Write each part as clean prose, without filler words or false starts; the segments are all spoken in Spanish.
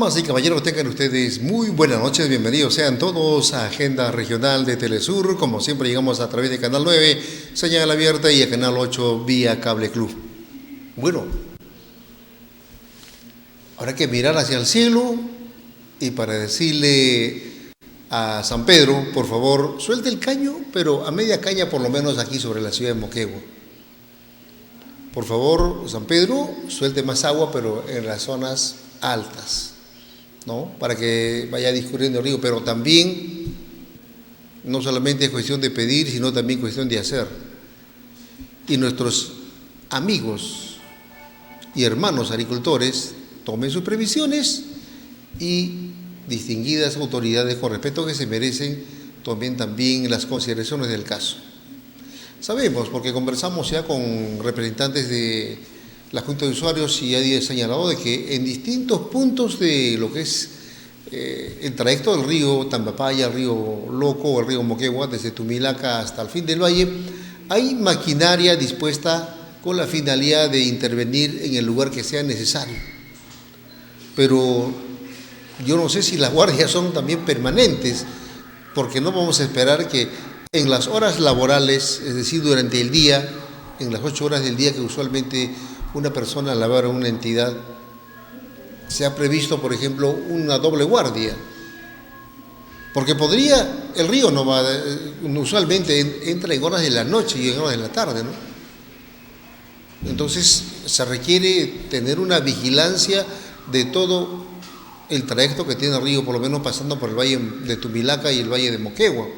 Damas y caballeros, tengan ustedes muy buenas noches, bienvenidos sean todos a Agenda Regional de Telesur. Como siempre llegamos a través de Canal 9, señal abierta, y a Canal 8 vía Cable Club. Bueno, habrá que mirar hacia el cielo y para decirle a San Pedro, por favor, suelte el caño, pero a media caña por lo menos aquí sobre la ciudad de Moquegua. Por favor, San Pedro, suelte más agua, pero en las zonas altas, ¿no? Para que vaya discurriendo el río, pero también no solamente es cuestión de pedir, sino también cuestión de hacer. Y nuestros amigos y hermanos agricultores tomen sus previsiones y distinguidas autoridades con respeto que se merecen tomen también las consideraciones del caso. Sabemos, porque conversamos ya con representantes de la Junta de Usuarios y ha señalado de que en distintos puntos de lo que es el trayecto del río Tambapaya, el río Loco, el río Moquegua, desde Tumilaca hasta el fin del valle, hay maquinaria dispuesta con la finalidad de intervenir en el lugar que sea necesario. Pero yo no sé si las guardias son también permanentes, porque no vamos a esperar que en las horas laborales, es decir, durante el día, en las 8 horas del día que usualmente una persona labora en una entidad, se ha previsto, por ejemplo, una doble guardia. Porque el río no va, usualmente entra en horas de la noche y en horas de la tarde, ¿no? Entonces se requiere tener una vigilancia de todo el trayecto que tiene el río, por lo menos pasando por el valle de Tumilaca y el valle de Moquegua.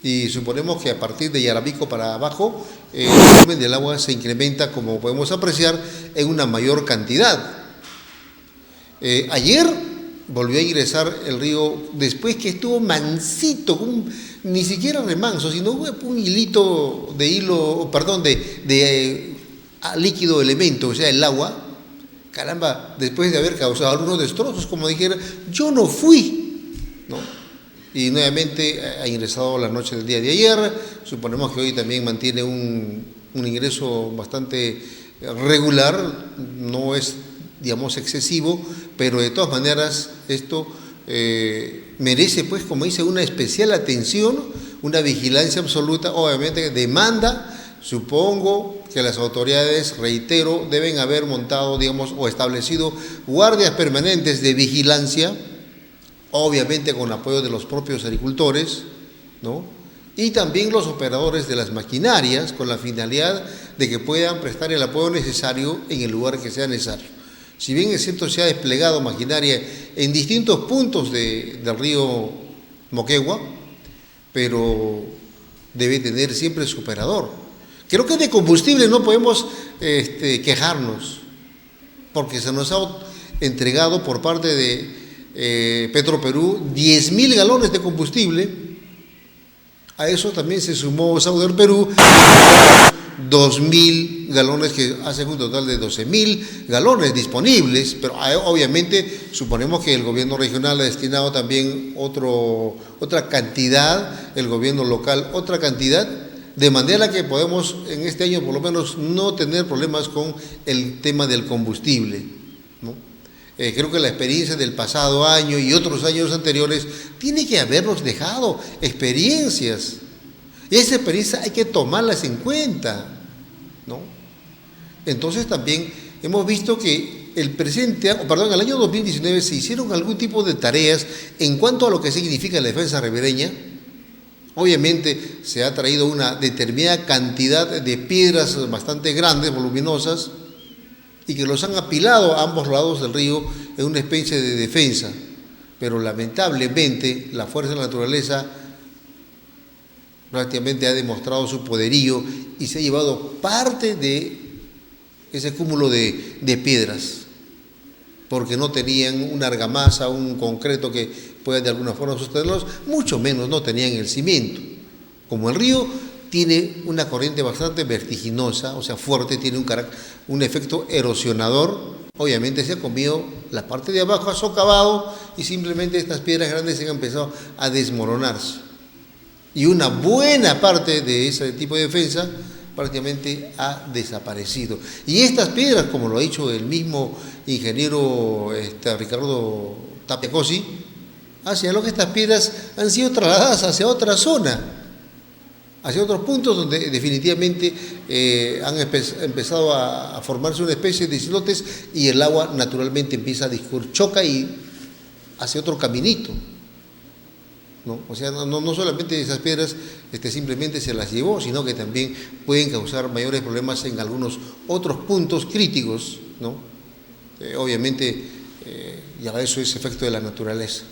Y suponemos que a partir de Yarabico para abajo, el volumen del agua se incrementa, como podemos apreciar, en una mayor cantidad. Ayer volvió a ingresar el río, después que estuvo mansito, ni siquiera remanso, sino un hilito de líquido elemento, o sea, el agua. Caramba, después de haber causado algunos destrozos, como dijera, yo no fui, ¿no? Y nuevamente ha ingresado la noche del día de ayer. Suponemos que hoy también mantiene un ingreso bastante regular, no es, digamos, excesivo, pero de todas maneras esto merece, pues, como dice, una especial atención, una vigilancia absoluta. Obviamente demanda, supongo que las autoridades, reitero, deben haber montado, digamos, o establecido guardias permanentes de vigilancia, obviamente con apoyo de los propios agricultores, ¿no? Y también los operadores de las maquinarias, con la finalidad de que puedan prestar el apoyo necesario en el lugar que sea necesario. Si bien es cierto, se ha desplegado maquinaria en distintos puntos del río Moquegua, pero debe tener siempre su operador. Creo que de combustible no podemos quejarnos, porque se nos ha entregado por parte de Petroperú 10.000 galones de combustible. A eso también se sumó Sauder Perú 2.000 galones, que hacen un total de 12.000 galones disponibles, pero obviamente suponemos que el gobierno regional ha destinado también otra cantidad, el gobierno local otra cantidad, de manera que podemos en este año por lo menos no tener problemas con el tema del combustible, ¿no? Creo que la experiencia del pasado año y otros años anteriores tiene que habernos dejado experiencias. Y esa experiencia hay que tomarlas en cuenta, ¿no? Entonces también hemos visto que el año 2019 se hicieron algún tipo de tareas en cuanto a lo que significa la defensa ribereña. Obviamente se ha traído una determinada cantidad de piedras bastante grandes, voluminosas, y que los han apilado a ambos lados del río en una especie de defensa. Pero lamentablemente la fuerza de la naturaleza prácticamente ha demostrado su poderío y se ha llevado parte de ese cúmulo de piedras, porque no tenían una argamasa, un concreto que pueda de alguna forma sostenerlos, mucho menos no tenían el cimiento. Como el río tiene una corriente bastante vertiginosa, o sea, fuerte, tiene un efecto erosionador, obviamente se ha comido la parte de abajo, ha socavado y simplemente estas piedras grandes se han empezado a desmoronarse. Y una buena parte de ese tipo de defensa prácticamente ha desaparecido. Y estas piedras, como lo ha dicho el mismo ingeniero Ricardo Tapia Cossi, hacia lo que estas piedras han sido trasladadas hacia otra zona, hacia otros puntos donde definitivamente han empezado a formarse una especie de islotes y el agua naturalmente empieza a discurrir, choca y hace otro caminito, ¿no? O sea, no solamente esas piedras simplemente se las llevó, sino que también pueden causar mayores problemas en algunos otros puntos críticos, ¿no? Obviamente, ya eso es efecto de la naturaleza.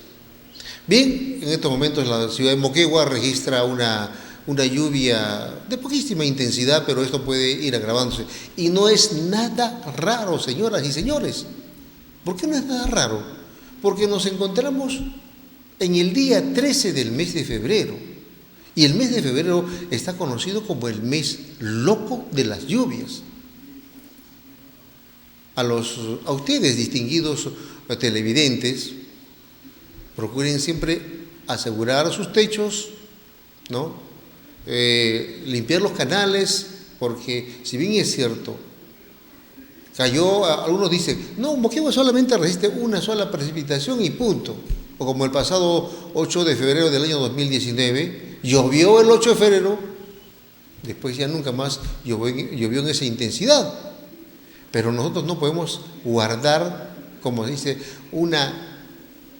Bien, en estos momentos la ciudad de Moquegua registra una lluvia de poquísima intensidad, pero esto puede ir agravándose. Y no es nada raro, señoras y señores. ¿Por qué no es nada raro? Porque nos encontramos en el día 13 del mes de febrero. Y el mes de febrero está conocido como el mes loco de las lluvias. A ustedes, distinguidos televidentes, procuren siempre asegurar sus techos, ¿no? Limpiar los canales, porque si bien es cierto, algunos dicen, no, Moquegua solamente resiste una sola precipitación y punto. O como el pasado 8 de febrero del año 2019, llovió el 8 de febrero, después ya nunca más llovió en esa intensidad. Pero nosotros no podemos guardar, como dice, una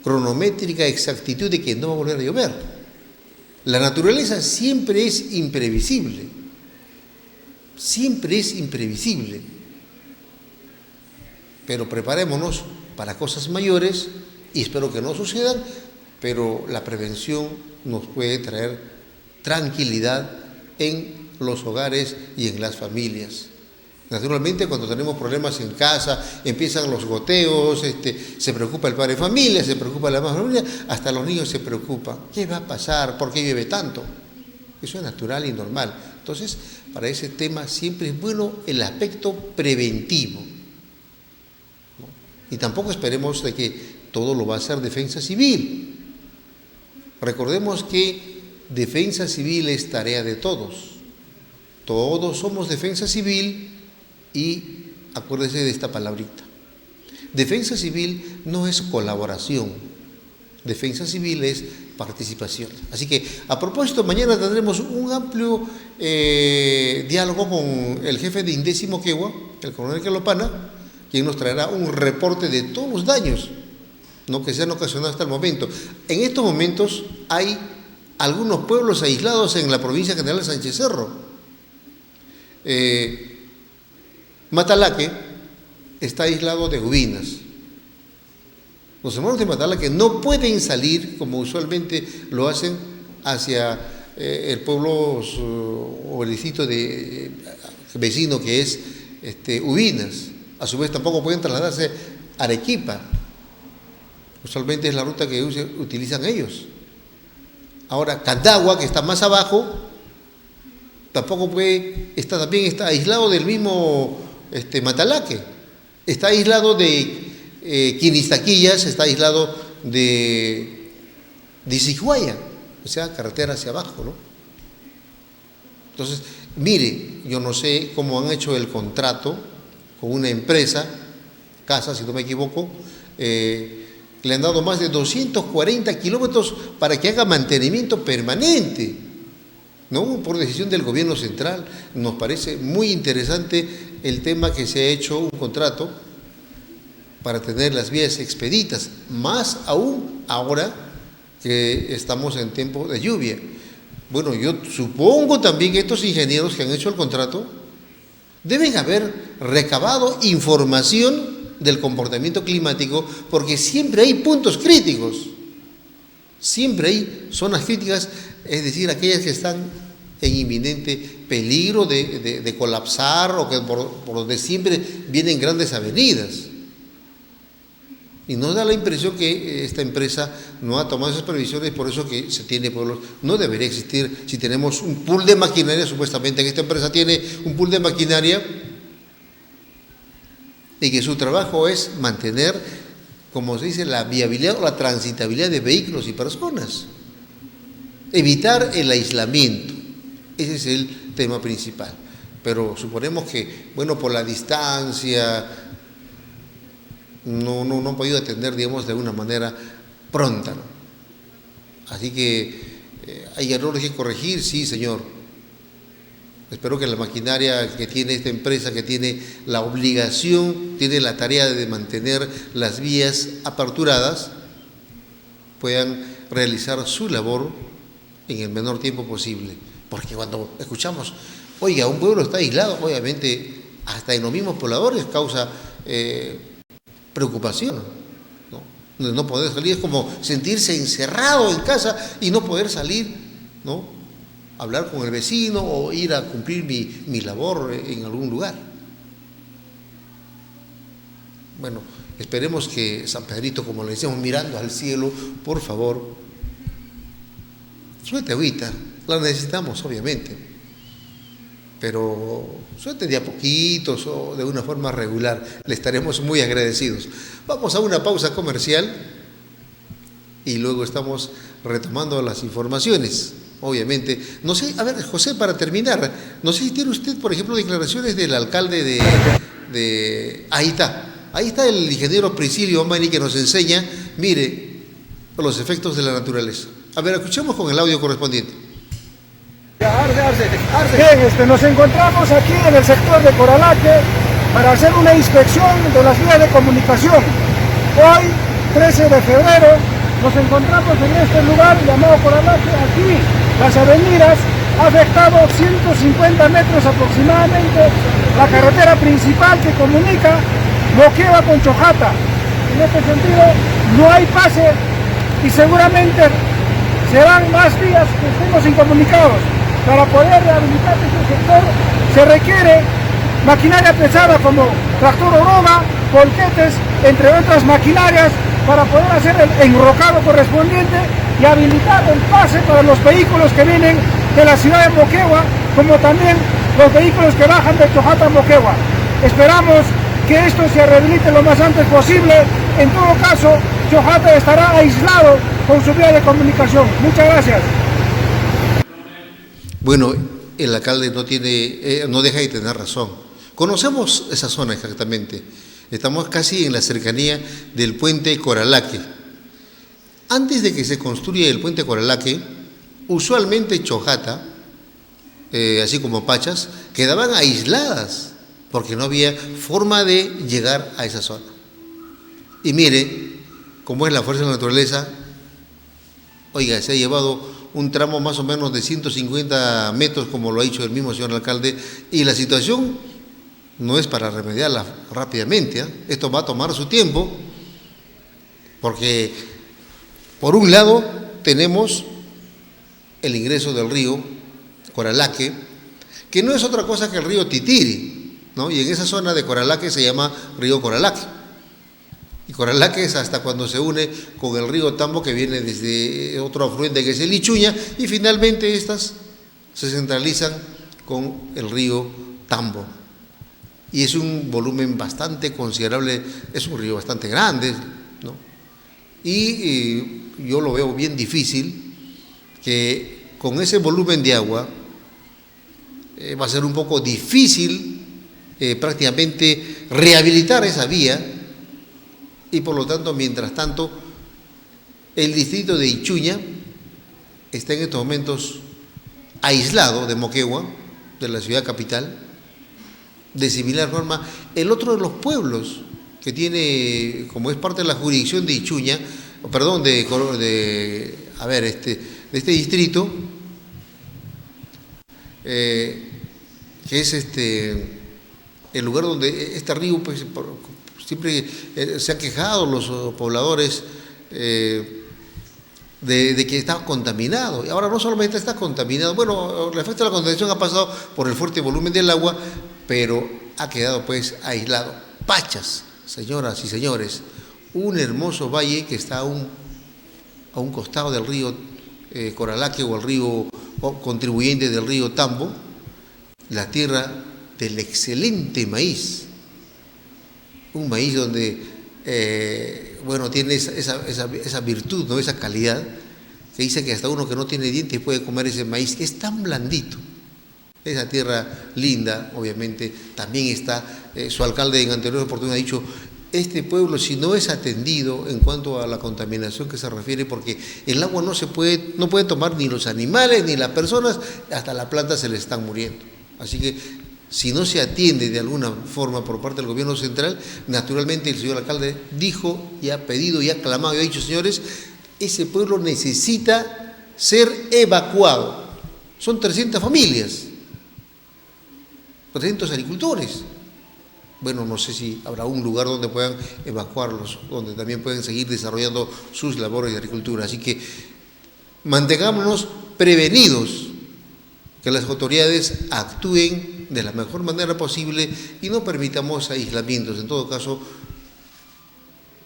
cronométrica exactitud de que no va a volver a llover. La naturaleza siempre es imprevisible, siempre es imprevisible. Pero preparémonos para cosas mayores y espero que no sucedan, pero la prevención nos puede traer tranquilidad en los hogares y en las familias. Naturalmente, cuando tenemos problemas en casa, empiezan los goteos, se preocupa el padre de familia, se preocupa la madre de familia, hasta los niños se preocupan. ¿Qué va a pasar? ¿Por qué llueve tanto? Eso es natural y normal. Entonces, para ese tema siempre es bueno el aspecto preventivo, ¿no? Y tampoco esperemos de que todo lo va a hacer Defensa Civil. Recordemos que Defensa Civil es tarea de todos. Todos somos Defensa Civil. Y acuérdese de esta palabrita. Defensa civil no es colaboración. Defensa civil es participación. Así que, a propósito, mañana tendremos un amplio diálogo con el jefe de INDECI Moquegua, el coronel Calopana, quien nos traerá un reporte de todos los daños, ¿no?, que se han ocasionado hasta el momento. En estos momentos hay algunos pueblos aislados en la provincia General Sánchez Cerro. Matalaque está aislado de Ubinas. Los hermanos de Matalaque no pueden salir, como usualmente lo hacen, hacia el pueblo o el distrito vecino que es Ubinas. A su vez tampoco pueden trasladarse a Arequipa. Usualmente es la ruta que utilizan ellos. Ahora, Candagua, que está más abajo, tampoco también está aislado del mismo Matalaque, está aislado de Quinistaquillas, está aislado de Sishuaya, o sea, carretera hacia abajo, ¿no? Entonces, mire, yo no sé cómo han hecho el contrato con una empresa, Casa, si no me equivoco, le han dado más de 240 kilómetros para que haga mantenimiento permanente, ¿no?, por decisión del gobierno central. Nos parece muy interesante el tema que se ha hecho un contrato para tener las vías expeditas, más aún ahora que estamos en tiempo de lluvia. Bueno, yo supongo también que estos ingenieros que han hecho el contrato deben haber recabado información del comportamiento climático, porque siempre hay puntos críticos, siempre hay zonas críticas, es decir, aquellas que están en inminente peligro de colapsar o que por donde siempre vienen grandes avenidas. Y nos da la impresión que esta empresa no ha tomado esas previsiones, por eso que se tiene pueblos. No debería existir, si tenemos un pool de maquinaria, supuestamente que esta empresa tiene un pool de maquinaria y que su trabajo es mantener, como se dice, la viabilidad o la transitabilidad de vehículos y personas. Evitar el aislamiento. Ese es el tema principal. pero suponemos que, bueno, por la distancia, no han podido atender, digamos, de una manera pronta, ¿no? Así que hay errores que corregir, sí, señor. Espero que la maquinaria que tiene esta empresa, que tiene la obligación, tiene la tarea de mantener las vías aperturadas, puedan realizar su labor en el menor tiempo posible. Porque cuando escuchamos, oiga, un pueblo está aislado, obviamente hasta en los mismos pobladores causa preocupación, ¿no? No poder salir es como sentirse encerrado en casa y no poder salir, ¿no? Hablar con el vecino o ir a cumplir mi labor en algún lugar. Bueno, esperemos que San Pedrito, como le decíamos, mirando al cielo, por favor, suelte agüita, la necesitamos obviamente, pero suelte de a poquitos o de una forma regular, le estaremos muy agradecidos. Vamos a una pausa comercial y luego estamos retomando las informaciones. Obviamente, no sé, a ver, José, para terminar, no sé si tiene usted, por ejemplo, declaraciones del alcalde de ahí está el ingeniero Priscilio Omani que nos enseña, mire, los efectos de la naturaleza. A ver, escuchemos con el audio correspondiente. Bien, nos encontramos aquí en el sector de Coralaque para hacer una inspección de las vías de comunicación. Hoy, 13 de febrero, nos encontramos en este lugar llamado Coralaque. Aquí las avenidas ha afectado 150 metros aproximadamente la carretera principal que comunica Moquegua con Chojata. En este sentido no hay pase y seguramente serán más días que estemos incomunicados. Para poder rehabilitar este sector se requiere maquinaria pesada como tractor oruga, volquetes, entre otras maquinarias, para poder hacer el enrocado correspondiente y habilitar el pase para los vehículos que vienen de la ciudad de Moquegua, como también los vehículos que bajan de Chojata a Moquegua. Esperamos que esto se rehabilite lo más antes posible. En todo caso, Chojata estará aislado con su vía de comunicación. Muchas gracias. Bueno, el alcalde no deja de tener razón. Conocemos esa zona exactamente. Estamos casi en la cercanía del puente Coralaque. Antes de que se construya el puente Coralaque, usualmente Chojata, así como Pachas, quedaban aisladas porque no había forma de llegar a esa zona. Y mire cómo es la fuerza de la naturaleza. Oiga, se ha llevado un tramo más o menos de 150 metros, como lo ha dicho el mismo señor alcalde, y la situación no es para remediarla rápidamente, ¿eh? Esto va a tomar su tiempo, porque por un lado tenemos el ingreso del río Coralaque, que no es otra cosa que el río Titiri, ¿no? Y en esa zona de Coralaque se llama río Coralaque. Y Coralaque es hasta cuando se une con el río Tambo, que viene desde otro afluente que es el Ichuña, y finalmente estas se centralizan con el río Tambo. Y es un volumen bastante considerable, es un río bastante grande, ¿no? Y yo lo veo bien difícil que con ese volumen de agua va a ser un poco difícil prácticamente rehabilitar esa vía. Y por lo tanto, mientras tanto, el distrito de Ichuña está en estos momentos aislado de Moquegua, de la ciudad capital. De similar forma, el otro de los pueblos que tiene, como es parte de la jurisdicción de Ichuña, perdón, de este distrito, que es el lugar donde este río, pues, siempre se han quejado los pobladores de que está contaminado. Y ahora no solamente está contaminado, bueno, el efecto de la contaminación ha pasado por el fuerte volumen del agua, pero ha quedado pues aislado. Pachas, señoras y señores, un hermoso valle que está a un costado del río Coralaque, o el río contribuyente del río Tambo, la tierra del excelente maíz. Un maíz donde, tiene esa virtud, ¿no? Esa calidad, que dice que hasta uno que no tiene dientes puede comer ese maíz, que es tan blandito, esa tierra linda, obviamente, también está, su alcalde en anterior oportunidad ha dicho, este pueblo si no es atendido en cuanto a la contaminación que se refiere, porque el agua no puede tomar ni los animales ni las personas, hasta las plantas se les están muriendo. Así que si no se atiende de alguna forma por parte del gobierno central, naturalmente el señor alcalde dijo y ha pedido y ha clamado y ha dicho, señores, ese pueblo necesita ser evacuado. Son 300 familias, 300 agricultores. Bueno, no sé si habrá un lugar donde puedan evacuarlos, donde también pueden seguir desarrollando sus labores de agricultura. Así que mantengámonos prevenidos, que las autoridades actúen de la mejor manera posible y no permitamos aislamientos. En todo caso,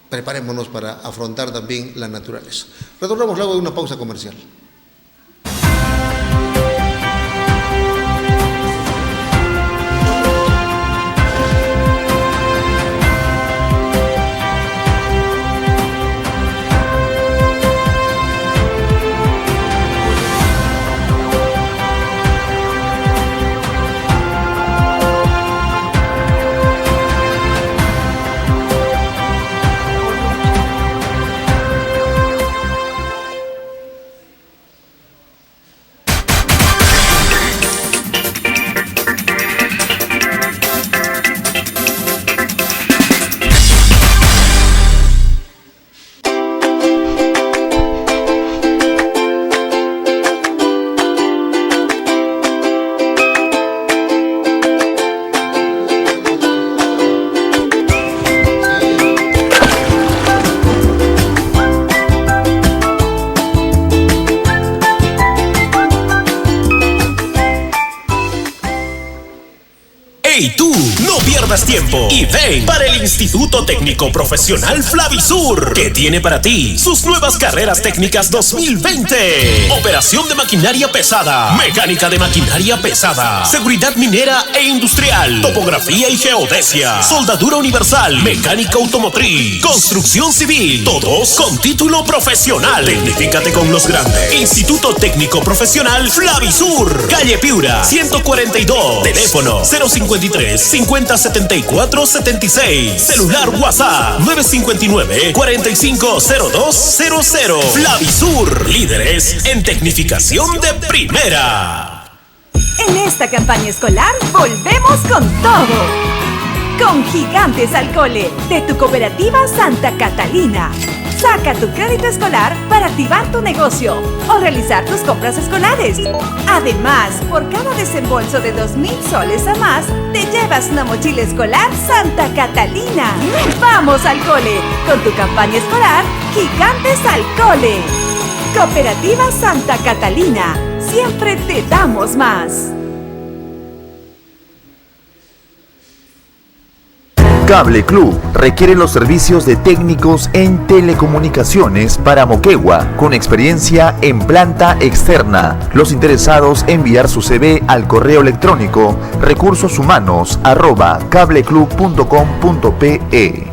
preparémonos para afrontar también la naturaleza. Retornamos luego de una pausa comercial. ¡Hey tú! No pierdas tiempo y ven para el Instituto Técnico Profesional Flavisur, que tiene para ti sus nuevas carreras técnicas 2020. Operación de maquinaria pesada, mecánica de maquinaria pesada, seguridad minera e industrial, topografía y geodesia, soldadura universal, mecánica automotriz, construcción civil, todos con título profesional. Tecnifícate con los grandes. Instituto Técnico Profesional Flavisur, calle Piura, 142, teléfono 053 5074 76, celular WhatsApp 959 450200. Flavisur, líderes en tecnificación de primera. En esta campaña escolar volvemos con todo. Con Gigantes al Cole, de tu cooperativa Santa Catalina. Saca tu crédito escolar para activar tu negocio o realizar tus compras escolares. Además, por cada desembolso de 2,000 soles a más, te llevas una mochila escolar Santa Catalina. ¡Vamos al cole! Con tu campaña escolar, Gigantes al Cole. Cooperativa Santa Catalina. Siempre te damos más. Cable Club requiere los servicios de técnicos en telecomunicaciones para Moquegua con experiencia en planta externa. Los interesados enviar su CV al correo electrónico recursosumanos@cableclub.com.pe.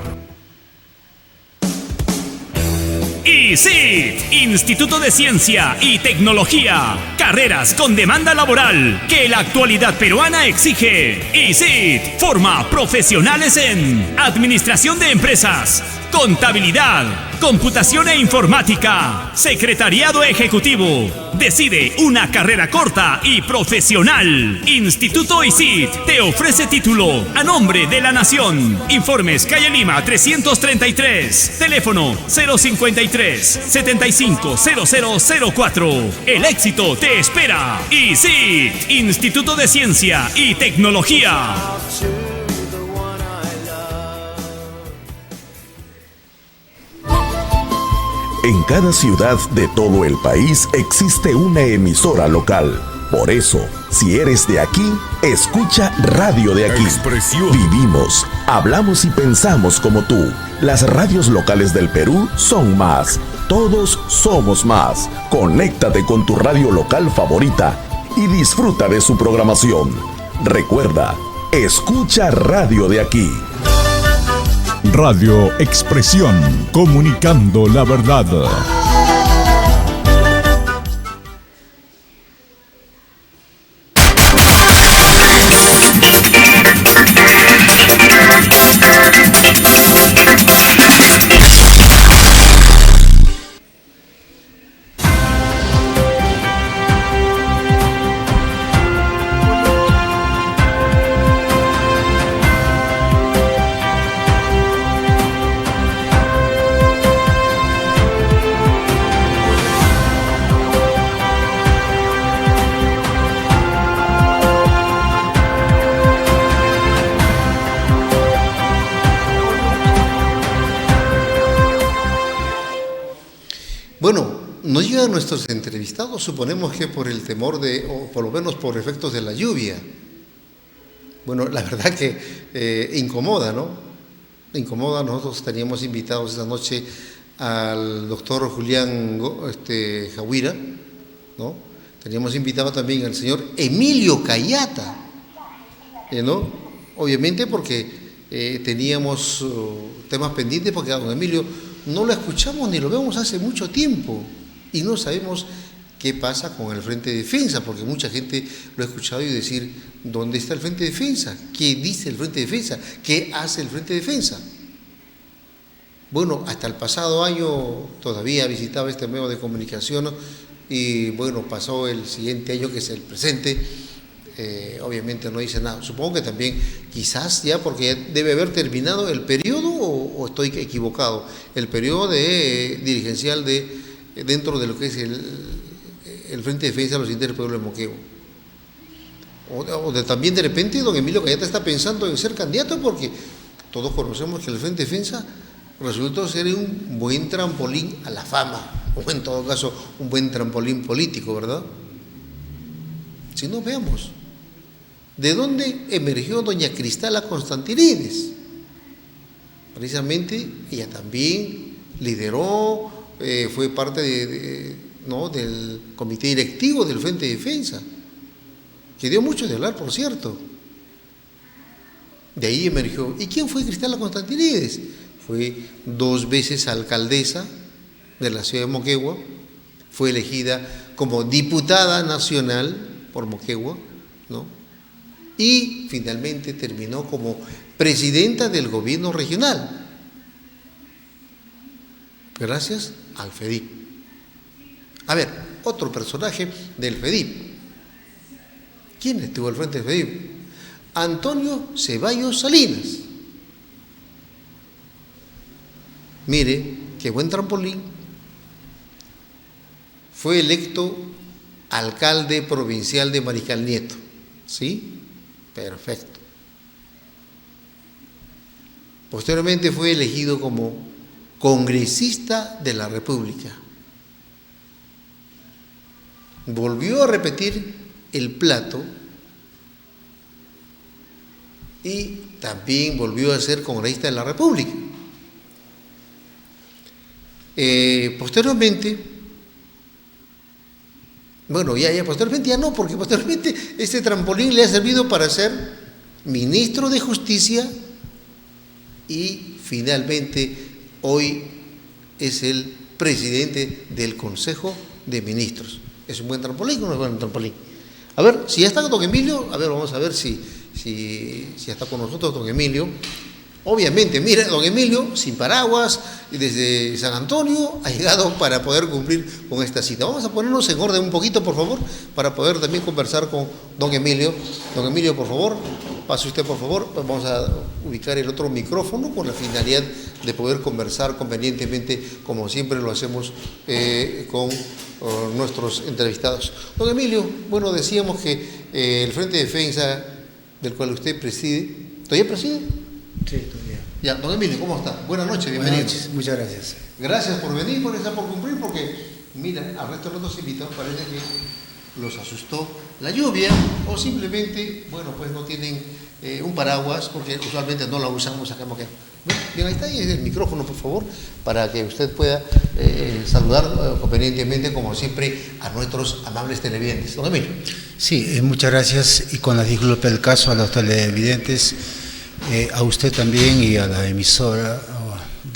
ICIT, Instituto de Ciencia y Tecnología. Carreras con demanda laboral que la actualidad peruana exige. ICIT forma profesionales en administración de empresas, contabilidad, computación e informática, secretariado ejecutivo. Decide una carrera corta y profesional. Instituto ICIT te ofrece título a nombre de la Nación. Informes calle Lima 333, teléfono 053 750004. El éxito te espera. ICIT, Instituto de Ciencia y Tecnología. En cada ciudad de todo el país existe una emisora local. Por eso, si eres de aquí, escucha Radio de Aquí. Expresión. Vivimos, hablamos y pensamos como tú. Las radios locales del Perú son más. Todos somos más. Conéctate con tu radio local favorita y disfruta de su programación. Recuerda, escucha Radio de Aquí. Radio Expresión, comunicando la verdad. Bueno, no llegan nuestros entrevistados, suponemos que por el temor o por lo menos por efectos de la lluvia. Bueno, la verdad que incomoda, ¿no? Incomoda. Nosotros teníamos invitados esta noche al doctor Julián Jahuira, ¿no? Teníamos invitado también al señor Emilio Cayata, ¿no? Obviamente porque teníamos temas pendientes, porque a don Emilio no lo escuchamos ni lo vemos hace mucho tiempo y no sabemos qué pasa con el Frente de Defensa, porque mucha gente lo ha escuchado y decir, ¿dónde está el Frente de Defensa? ¿Qué dice el Frente de Defensa? ¿Qué hace el Frente de Defensa? Bueno, hasta el pasado año todavía visitaba este medio de comunicación y bueno, pasó el siguiente año, que es el presente, obviamente no dice nada. Supongo que también, quizás ya porque ya debe haber terminado el periodo, o estoy equivocado, el periodo dirigencial dentro de lo que es el Frente de Defensa de los Intereses del Pueblo de Moquegua. También de repente don Emilio Cayata está pensando en ser candidato, porque todos conocemos que el Frente de Defensa resultó ser un buen trampolín a la fama, o en todo caso un buen trampolín político, ¿verdad? Si no, veamos, ¿de dónde emergió doña Cristala Constantinides? Precisamente ella también lideró, fue parte del comité directivo del Frente de Defensa, que dio mucho de hablar, por cierto. De ahí emergió. ¿Y quién fue Cristala Constantinides? Fue 2 veces alcaldesa de la ciudad de Moquegua, fue elegida como diputada nacional por Moquegua, ¿no? Y finalmente terminó como presidenta del gobierno regional, gracias al FEDIP. A ver, otro personaje del FEDIP. ¿Quién estuvo al frente del FEDIP? Antonio Ceballos Salinas. Mire, qué buen trampolín. Fue electo alcalde provincial de Mariscal Nieto. ¿Sí? Perfecto. Posteriormente fue elegido como congresista de la República. Volvió a repetir el plato y también volvió a ser congresista de la República. Posteriormente, posteriormente ya no, porque posteriormente este trampolín le ha servido para ser ministro de Justicia y finalmente hoy es el presidente del Consejo de Ministros. ¿Es un buen trampolín o no es un buen trampolín? A ver, si ya está don Emilio, vamos a ver si está con nosotros don Emilio. Obviamente, mira, don Emilio, sin paraguas, desde San Antonio, ha llegado para poder cumplir con esta cita. Vamos a ponernos en orden un poquito, por favor, para poder también conversar con don Emilio. Don Emilio, por favor, pase usted, por favor. Vamos a ubicar el otro micrófono con la finalidad de poder conversar convenientemente, como siempre lo hacemos con nuestros entrevistados. Don Emilio, bueno, decíamos que el Frente de Defensa, del cual usted preside, ¿todavía preside? Sí, todavía. Ya, don Emilio, ¿cómo está? Buenas noches, bienvenido. Buenas noches, muchas gracias. Gracias por venir, por estar por cumplir, porque, mira, al resto de los otros invitados parece que los asustó la lluvia, o simplemente, bueno, pues no tienen un paraguas, porque usualmente no la usamos acá en Moquegua. Bueno, bien, ahí está, ahí es el micrófono, por favor, para que usted pueda saludar convenientemente, como siempre, a nuestros amables televidentes. Don Emilio. Sí, muchas gracias, y con la disculpa del caso a los televidentes, a usted también y a la emisora,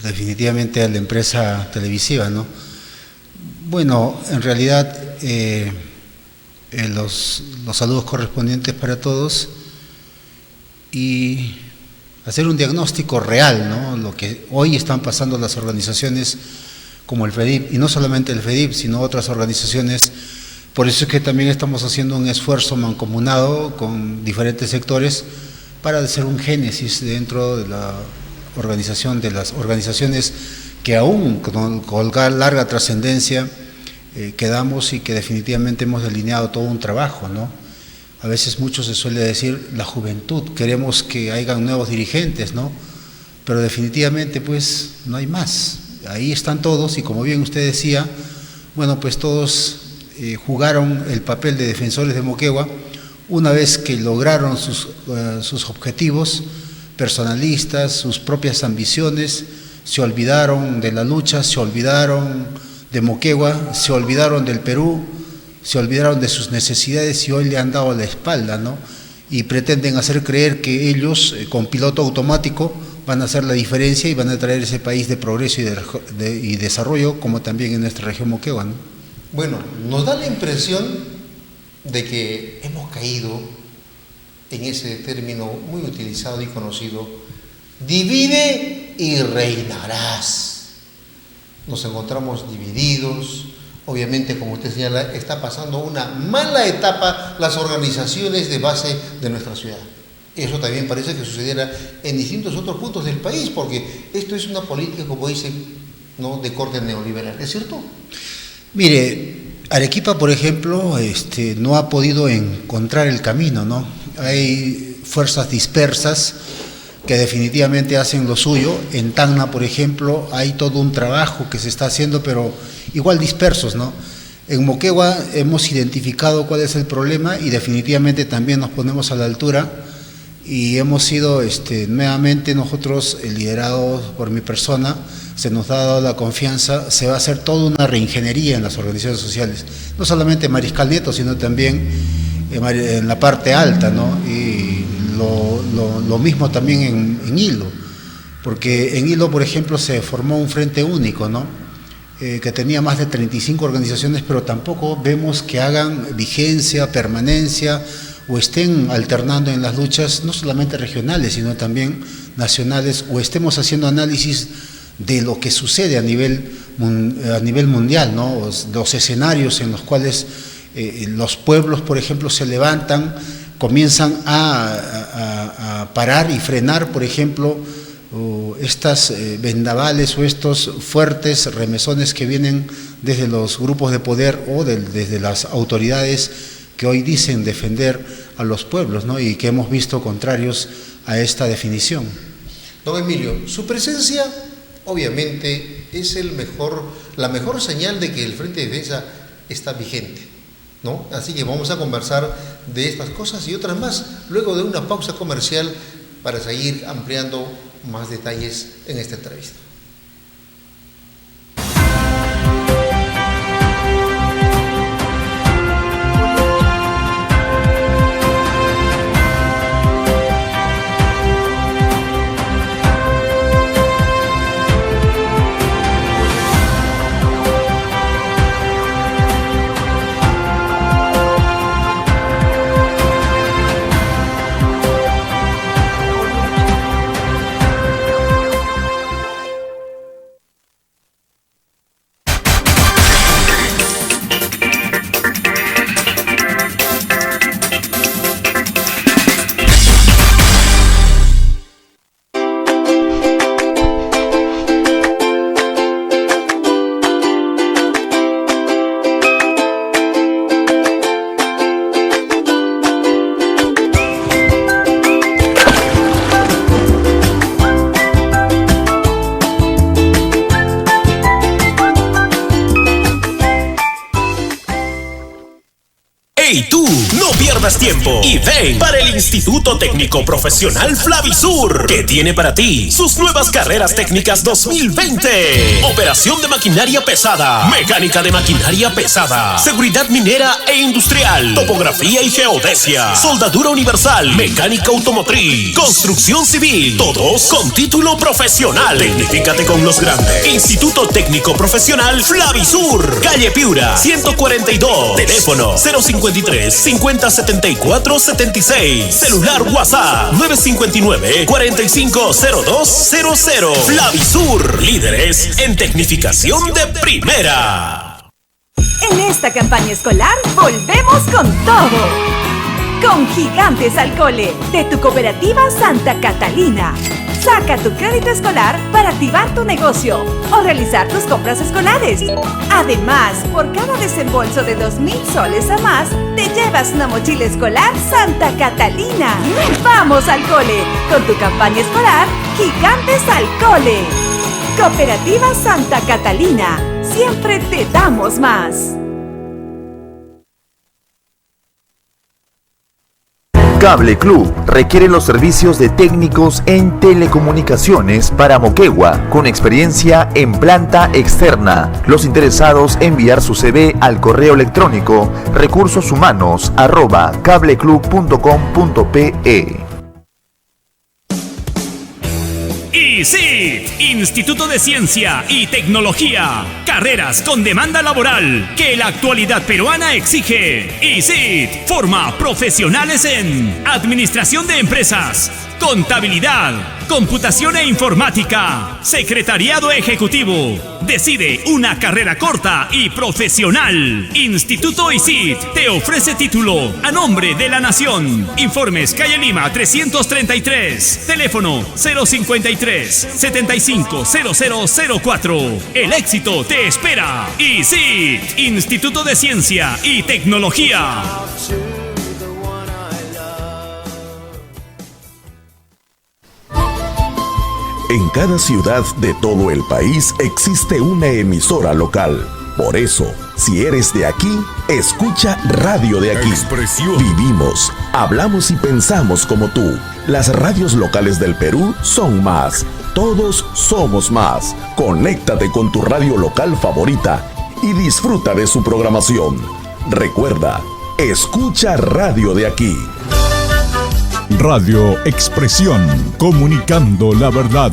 definitivamente a la empresa televisiva, ¿no? Bueno, en realidad los saludos correspondientes para todos y hacer un diagnóstico real, ¿no? Lo que hoy están pasando las organizaciones como el FEDIP, y no solamente el FEDIP, sino otras organizaciones. Por eso es que también estamos haciendo un esfuerzo mancomunado con diferentes sectores para hacer un génesis dentro de la organización, de las organizaciones que aún con larga trascendencia quedamos y que definitivamente hemos delineado todo un trabajo, ¿no? A veces mucho se suele decir la juventud, queremos que hayan nuevos dirigentes, ¿no? Pero definitivamente pues no hay más. Ahí están todos y como bien usted decía, bueno, pues todos jugaron el papel de defensores de Moquegua. Una vez que lograron sus objetivos personalistas, sus propias ambiciones, se olvidaron de la lucha, se olvidaron de Moquegua, se olvidaron del Perú, se olvidaron de sus necesidades y hoy le han dado la espalda, ¿no? Y pretenden hacer creer que ellos, con piloto automático, van a hacer la diferencia y van a traer ese país de progreso y desarrollo, como también en nuestra región Moquegua, ¿no? Bueno, nos da la impresión de que hemos caído en ese término muy utilizado y conocido: divide y reinarás. Nos encontramos divididos. Obviamente, como usted señala, está pasando una mala etapa las organizaciones de base de nuestra ciudad. Eso también parece que sucediera en distintos otros puntos del país, porque esto es una política, como dicen, ¿no?, de corte neoliberal. ¿Es cierto? Mire, Arequipa, por ejemplo, no ha podido encontrar el camino, ¿no? Hay fuerzas dispersas que definitivamente hacen lo suyo. En Tacna, por ejemplo, hay todo un trabajo que se está haciendo, pero igual dispersos, ¿no? En Moquegua hemos identificado cuál es el problema y definitivamente también nos ponemos a la altura y hemos sido nuevamente nosotros, liderados por mi persona, se nos ha dado la confianza, se va a hacer toda una reingeniería en las organizaciones sociales, no solamente en Mariscal Nieto, sino también en la parte alta, ¿no? Y lo mismo también en Hilo, porque en Hilo, por ejemplo, se formó un frente único, ¿no? Que tenía más de 35 organizaciones, pero tampoco vemos que hagan vigencia, permanencia o estén alternando en las luchas, no solamente regionales, sino también nacionales, o estemos haciendo análisis de lo que sucede a nivel mundial, ¿no? Los escenarios en los cuales los pueblos, por ejemplo, se levantan, comienzan a parar y frenar, por ejemplo, estas vendavales o estos fuertes remesones que vienen desde los grupos de poder o desde las autoridades que hoy dicen defender a los pueblos, ¿no? Y que hemos visto contrarios a esta definición. Don Emilio, su presencia obviamente es la mejor señal de que el Frente de Defensa está vigente, ¿no? Así que vamos a conversar de estas cosas y otras más luego de una pausa comercial para seguir ampliando más detalles en esta entrevista. ¡Hey tú! No pierdas tiempo y ven para el Instituto Técnico Profesional Flavisur, que tiene para ti sus nuevas carreras técnicas 2020. Operación de maquinaria pesada, mecánica de maquinaria pesada, seguridad minera e industrial, topografía y geodesia, soldadura universal, mecánica automotriz, construcción civil, todos con título profesional. Tecnifícate con los grandes. Instituto Técnico Profesional Flavisur, calle Piura, 142, teléfono 053 50 74 76, celular WhatsApp 959 450200. Flavisur, líderes en tecnificación de primera. En esta campaña escolar volvemos con todo. Con Gigantes al Cole, de tu cooperativa Santa Catalina. Saca tu crédito escolar para activar tu negocio o realizar tus compras escolares. Además, por cada desembolso de 2,000 soles a más, te llevas una mochila escolar Santa Catalina. ¡Vamos al cole! Con tu campaña escolar, Gigantes al Cole. Cooperativa Santa Catalina. siempre te damos más. Cable Club requiere los servicios de técnicos en telecomunicaciones para Moquegua con experiencia en planta externa. Los interesados enviar su CV al correo electrónico recursoshumanos@cableclub.com.pe. ICIT, Instituto de Ciencia y Tecnología. Carreras con demanda laboral que la actualidad peruana exige. ICIT forma profesionales en Administración de Empresas, Contabilidad, Computación e Informática, Secretariado Ejecutivo. Decide una carrera corta y profesional. Instituto ICIT te ofrece título a nombre de la Nación. Informes calle Lima 333. Teléfono 053 750004. El éxito te espera. ICIT, Instituto de Ciencia y Tecnología. En cada ciudad de todo el país existe una emisora local. Por eso, si eres de aquí, escucha Radio de Aquí. Expresión. Vivimos, hablamos y pensamos como tú. Las radios locales del Perú son más. Todos somos más. Conéctate con tu radio local favorita y disfruta de su programación. Recuerda, escucha Radio de Aquí. Radio Expresión, comunicando la verdad.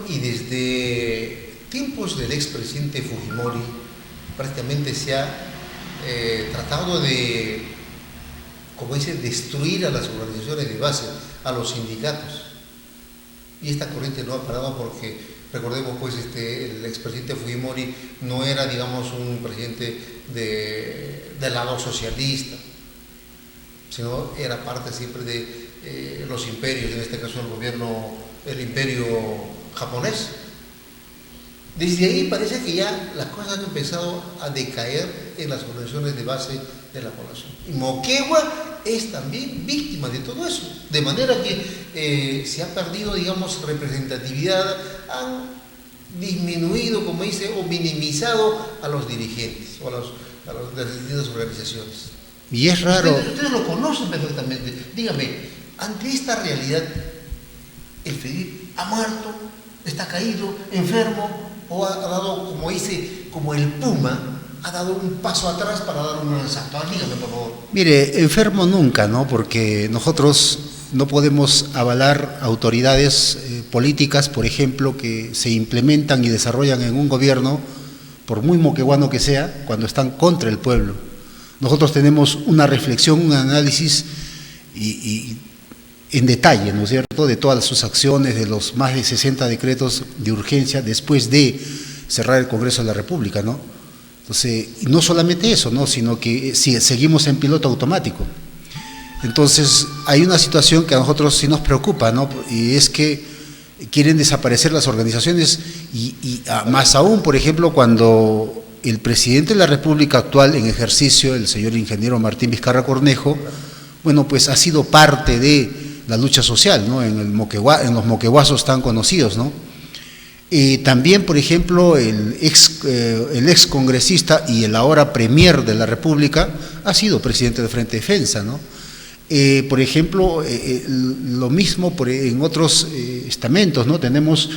Y desde tiempos del expresidente Fujimori prácticamente se ha tratado de, como dice, destruir a las organizaciones de base, a los sindicatos. Y esta corriente no ha parado porque, recordemos pues, el expresidente Fujimori no era, digamos, un presidente del lado socialista, sino era parte siempre de los imperios, en este caso el imperio japonés. Desde ahí parece que ya las cosas han empezado a decaer en las organizaciones de base de la población. Y Moquegua es también víctima de todo eso, de manera que se ha perdido, digamos, representatividad, han disminuido, como dice, o minimizado a los dirigentes o a las distintas organizaciones. Y es raro. Ustedes lo conocen perfectamente. Dígame, ante esta realidad, ¿el FEDIP ha muerto, está caído, enfermo, o ha dado, como dice, como el puma, ha dado un paso atrás para dar un salto? Dígame, por favor. Mire, enfermo nunca, ¿no? Porque nosotros no podemos avalar autoridades políticas, por ejemplo, que se implementan y desarrollan en un gobierno, por muy moqueguano que sea, cuando están contra el pueblo. Nosotros tenemos una reflexión, un análisis y en detalle, ¿no es cierto?, de todas sus acciones, de los más de 60 decretos de urgencia después de cerrar el Congreso de la República, ¿no? Entonces, y no solamente eso, ¿no?, sino que seguimos en piloto automático. Entonces, hay una situación que a nosotros sí nos preocupa, ¿no?, y es que quieren desaparecer las organizaciones y más aún, por ejemplo, cuando el presidente de la República actual en ejercicio, el señor ingeniero Martín Vizcarra Cornejo, bueno, pues ha sido parte de la lucha social, ¿no?, en los moqueguazos tan conocidos, ¿no? También, por ejemplo, el ex congresista y el ahora premier de la República ha sido presidente de Frente Defensa, ¿no? Por ejemplo, lo mismo en otros estamentos, ¿no? Tenemos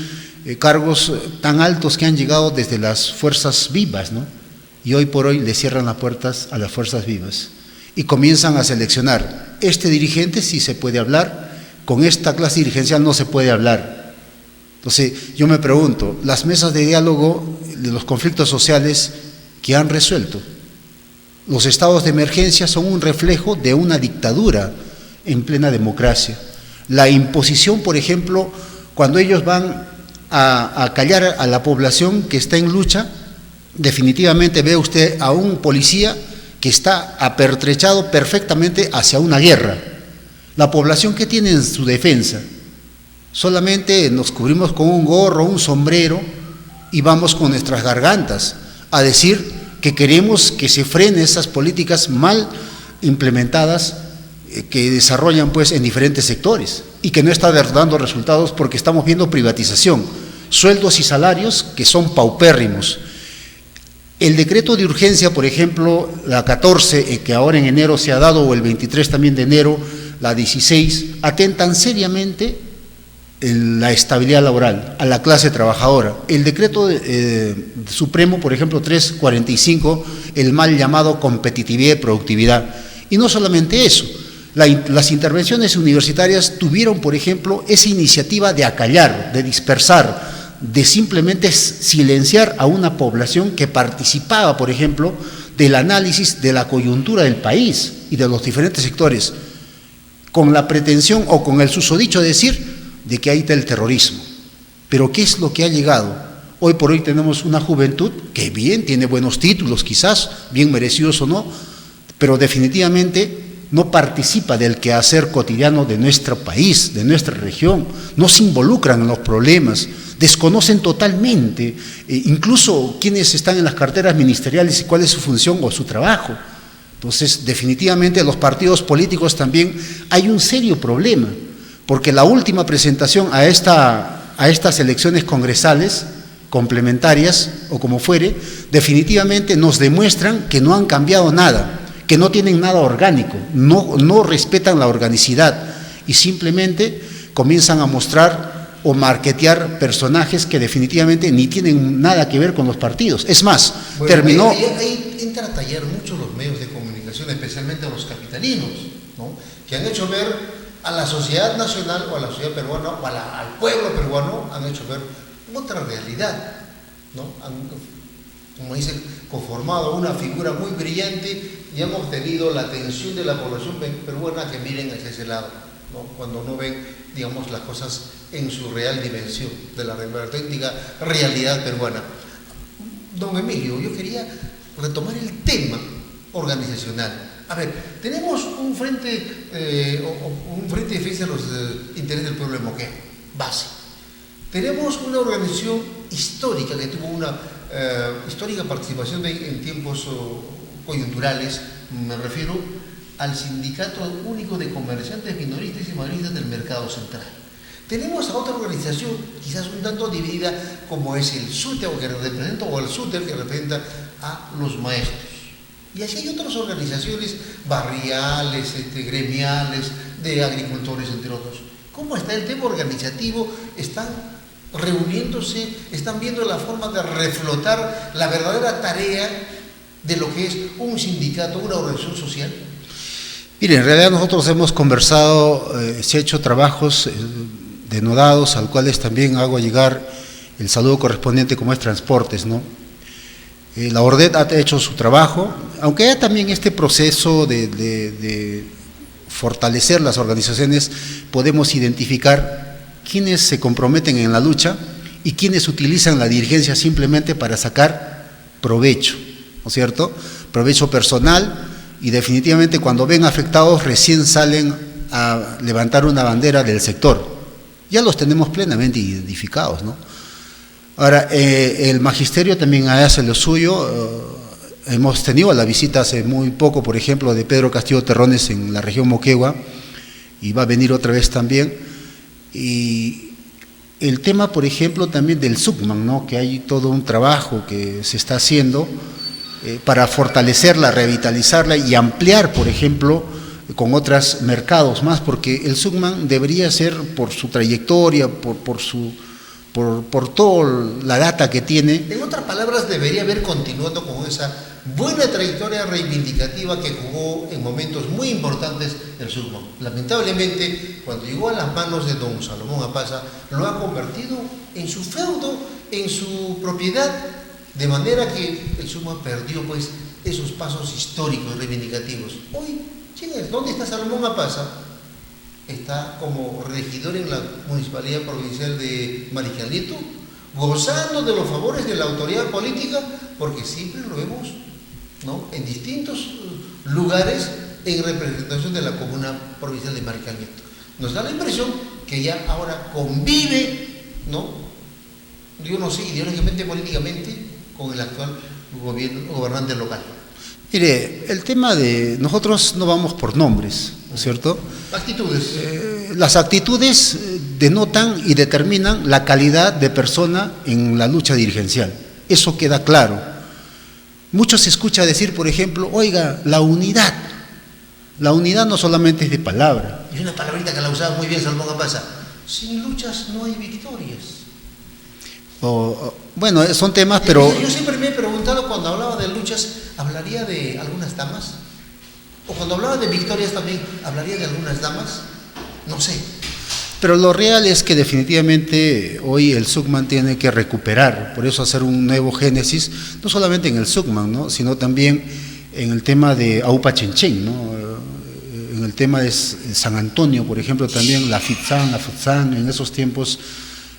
cargos tan altos que han llegado desde las fuerzas vivas, ¿no? Y hoy por hoy le cierran las puertas a las fuerzas vivas y comienzan a seleccionar. Este dirigente sí se puede hablar, con esta clase dirigencial no se puede hablar. Entonces, yo me pregunto, las mesas de diálogo de los conflictos sociales que han resuelto, los estados de emergencia son un reflejo de una dictadura en plena democracia. La imposición, por ejemplo, cuando ellos van a callar a la población que está en lucha, definitivamente ve usted a un policía que está apertrechado perfectamente hacia una guerra. La población que tiene en su defensa, solamente nos cubrimos con un gorro, un sombrero y vamos con nuestras gargantas a decir que queremos que se frenen esas políticas mal implementadas que desarrollan pues en diferentes sectores y que no está dando resultados porque estamos viendo privatización, sueldos y salarios que son paupérrimos. El decreto de urgencia, por ejemplo, la 14, que ahora en enero se ha dado, o el 23 también de enero, la 16, atentan seriamente la estabilidad laboral, a la clase trabajadora. El decreto supremo, por ejemplo, 345, el mal llamado competitividad y productividad. Y no solamente eso, las intervenciones universitarias tuvieron, por ejemplo, esa iniciativa de acallar, de dispersar, de simplemente silenciar a una población que participaba, por ejemplo, del análisis de la coyuntura del país y de los diferentes sectores, con la pretensión o con el susodicho de decir de que ahí está el terrorismo. Pero ¿qué es lo que ha llegado? Hoy por hoy tenemos una juventud que bien tiene buenos títulos, quizás, bien merecidos o no, pero definitivamente no participa del quehacer cotidiano de nuestro país, de nuestra región, no se involucran en los problemas, desconocen totalmente, incluso quienes están en las carteras ministeriales y cuál es su función o su trabajo. Entonces, definitivamente los partidos políticos también hay un serio problema, porque la última presentación a estas elecciones congresales, complementarias o como fuere, definitivamente nos demuestran que no han cambiado nada, que no tienen nada orgánico, no respetan la organicidad y simplemente comienzan a mostrar o marketear personajes que definitivamente ni tienen nada que ver con los partidos. Es más, bueno, terminó... Ahí entra a tallar mucho los medios de comunicación, especialmente a los capitalinos, ¿no? Que han hecho ver a la sociedad nacional o a la sociedad peruana o al pueblo peruano, han hecho ver otra realidad, ¿no? Han, como dice, conformado una figura muy brillante y han obtenido la atención de la población peruana que miren hacia ese lado, ¿no? Cuando no ven, digamos, las cosas en su real dimensión de la auténtica realidad peruana. Don Emilio, yo quería retomar el tema organizacional. A ver, tenemos un frente de defensa de los intereses del pueblo de Moquegua, base. Tenemos una organización histórica que tuvo una histórica participación en tiempos coyunturales, me refiero al Sindicato Único de Comerciantes Minoristas y Mayoristas del Mercado Central. Tenemos a otra organización, quizás un tanto dividida, como es el SUTER, que representa, o el SUTER, que representa a los maestros. Y así hay otras organizaciones barriales, gremiales, de agricultores, entre otros. ¿Cómo está el tema organizativo? ¿Están reuniéndose? ¿Están viendo la forma de reflotar la verdadera tarea de lo que es un sindicato, una organización social? Mire, en realidad nosotros hemos conversado, se ha hecho trabajos denodados, al cuales también hago llegar el saludo correspondiente, como es Transportes, ¿no? La ORDET ha hecho su trabajo, aunque haya también este proceso de fortalecer las organizaciones, podemos identificar quiénes se comprometen en la lucha y quiénes utilizan la dirigencia simplemente para sacar provecho, ¿no es cierto? Provecho personal, y definitivamente cuando ven afectados recién salen a levantar una bandera del sector. Ya los tenemos plenamente identificados, ¿no? Ahora, el magisterio también hace lo suyo. Hemos tenido la visita hace muy poco, por ejemplo, de Pedro Castillo Terrones en la región Moquegua, y va a venir otra vez también. Y el tema, por ejemplo, también del SUCMAN, ¿no? Que hay todo un trabajo que se está haciendo para fortalecerla, revitalizarla y ampliar, por ejemplo, con otros mercados más, porque el SUCMAN debería ser, por su trayectoria, por su por toda la data que tiene. En otras palabras, debería haber continuado con esa buena trayectoria reivindicativa que jugó en momentos muy importantes el SUCMAN. Lamentablemente, cuando llegó a las manos de don Salomón Apaza, lo ha convertido en su feudo, en su propiedad, de manera que el SUCMAN perdió pues esos pasos históricos reivindicativos. Hoy, ¿dónde está Salomón Apaza? Está como regidor en la Municipalidad Provincial de Mariquelito, gozando de los favores de la autoridad política, porque siempre lo vemos, ¿no?, en distintos lugares en representación de la Comuna Provincial de Mariquelito. Nos da la impresión que ya ahora convive, ¿no?, yo no sé, ideológicamente, políticamente, con el actual gobernante local. Mire, el tema de nosotros no vamos por nombres, ¿no es cierto? Actitudes. Las actitudes denotan y determinan la calidad de persona en la lucha dirigencial. Eso queda claro. Mucho se escucha decir, por ejemplo, oiga, la unidad. La unidad no solamente es de palabra. Y una palabrita que la usaba muy bien Salomón Apaza: sin luchas no hay victorias. Bueno, son temas, pero... Yo siempre me he preguntado, cuando hablaba de luchas, ¿hablaría de algunas damas? ¿O cuando hablaba de victorias también, hablaría de algunas damas? No sé. Pero lo real es que definitivamente hoy el SUCMAN tiene que recuperar, por eso hacer un nuevo génesis, no solamente en el SUCMAN, ¿no?, sino también en el tema de Aupa Chenchen, ¿no?, en el tema de San Antonio, por ejemplo, también la FUTSAN, en esos tiempos.